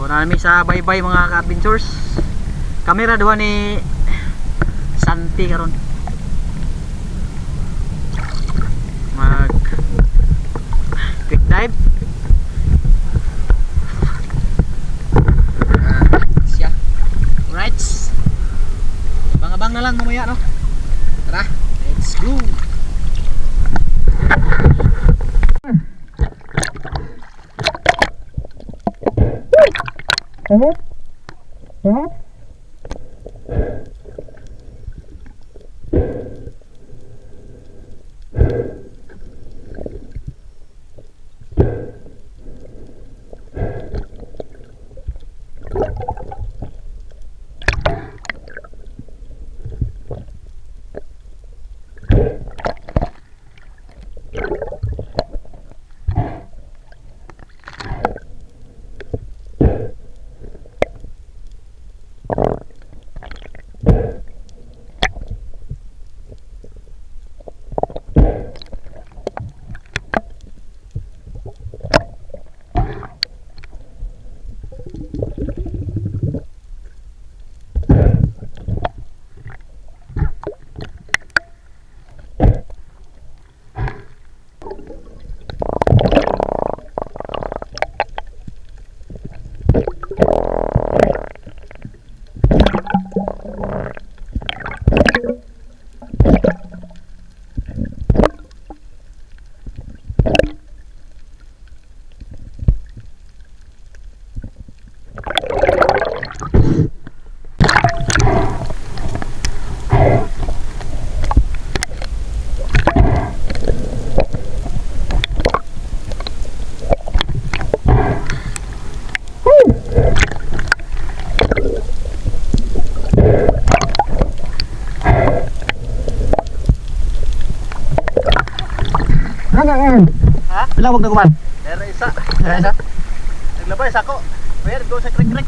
nami sa bye-bye mga ka-adventures. Kamera duha ni Santi karon. Mag quick dive. Siya. Alright. Abang-abang na lang mamaya, no? Tara, let's go. Ha? Pila wag na kuman. Meron isa. Kaya isa. Naglabay sa ako. Pwede go sa krek-krek.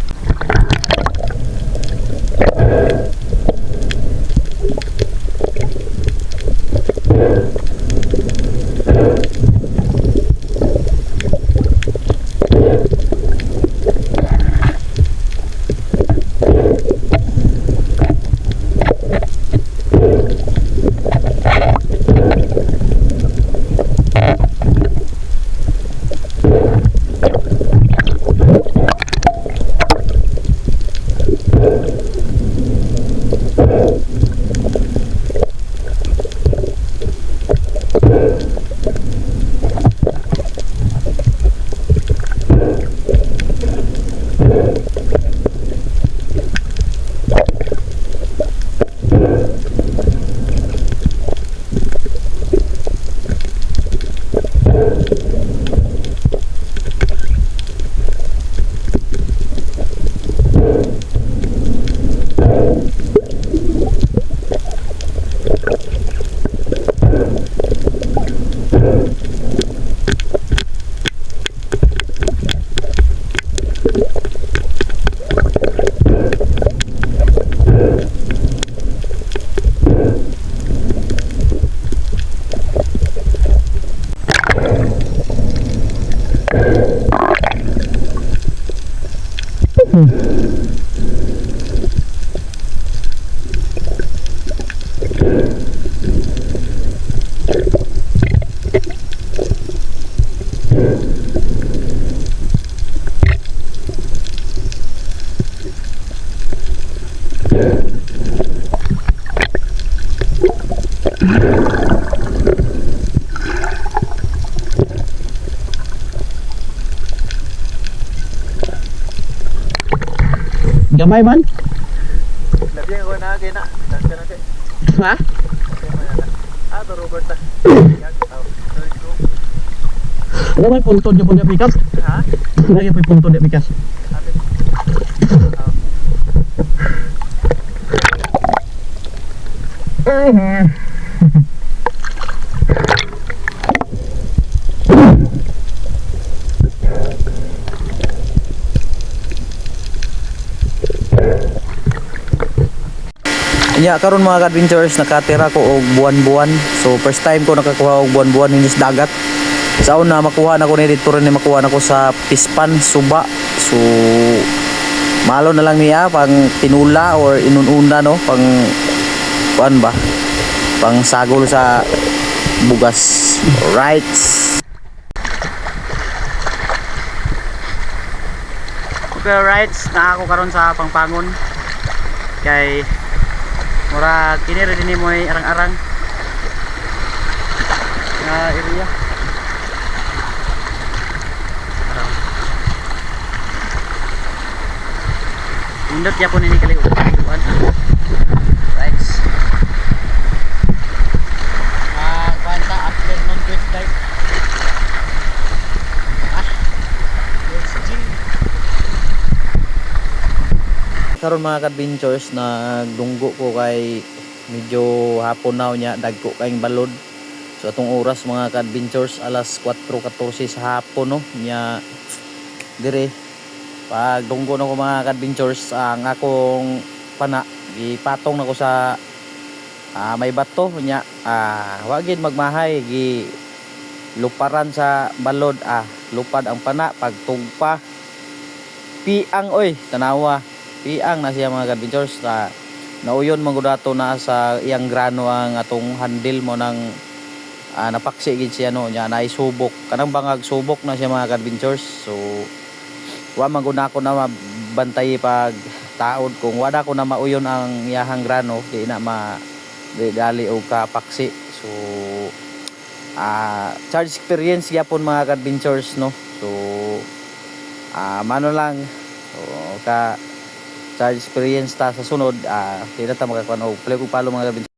Gamay man? Labi ko na kay na. Nasa na kay. Ha? Ah, to Robert ta. Ano may puntod niya po niya pikas? Ha? Lagi po yung puntod niya pikas. Nya karon mga adventures nakatira ko og buwan-buwan. So first time ko nakakuha og buwan-buwan inis dagat. Sa una makuha na ko ni dito rin makuha na ko sa Pispan, Suba. So malo na lang niya pang tinula or inununa no, pang kuan ba, pang sagol sa bugas. Right. Okay, rights na ako karon sa Pangpangon. Kay mura kini rin ni mo arang-arang nga area. Indot ya po nini kaliuan. Rights. Kwanta afternoon quick dive. Let's G. Karon mga ka-adventures, nagdunggo ko kay medyo hapon na nya, dagko kayong balod. So atong oras mga ka-adventures alas 4:14 sa hapon no nya dire. Pag dunggo na ko mga ka-adventures, ang akong pana gipatong nako sa may bato nya, wa gid magmahay gi luparan sa balod, lupad ang pana pagtugpa piang oy tanawa. Piang na siya mga ka-adventures, nauyon man gud ato na sa iyang grano ang atong handle mo ng napaksi gid siya no nya, naisubok kanang bangag subok na siya mga ka-adventures. So wa man gud ako na mabantay pag taod kung wala ko na mauyon ang iyahang grano, di na dali og kapaksi. So charge experience gyapon mga ka-adventures no. So mano lang, so ka charge experience ta sa sunod, di na ta makakuan og play og palo mga ka-adventures.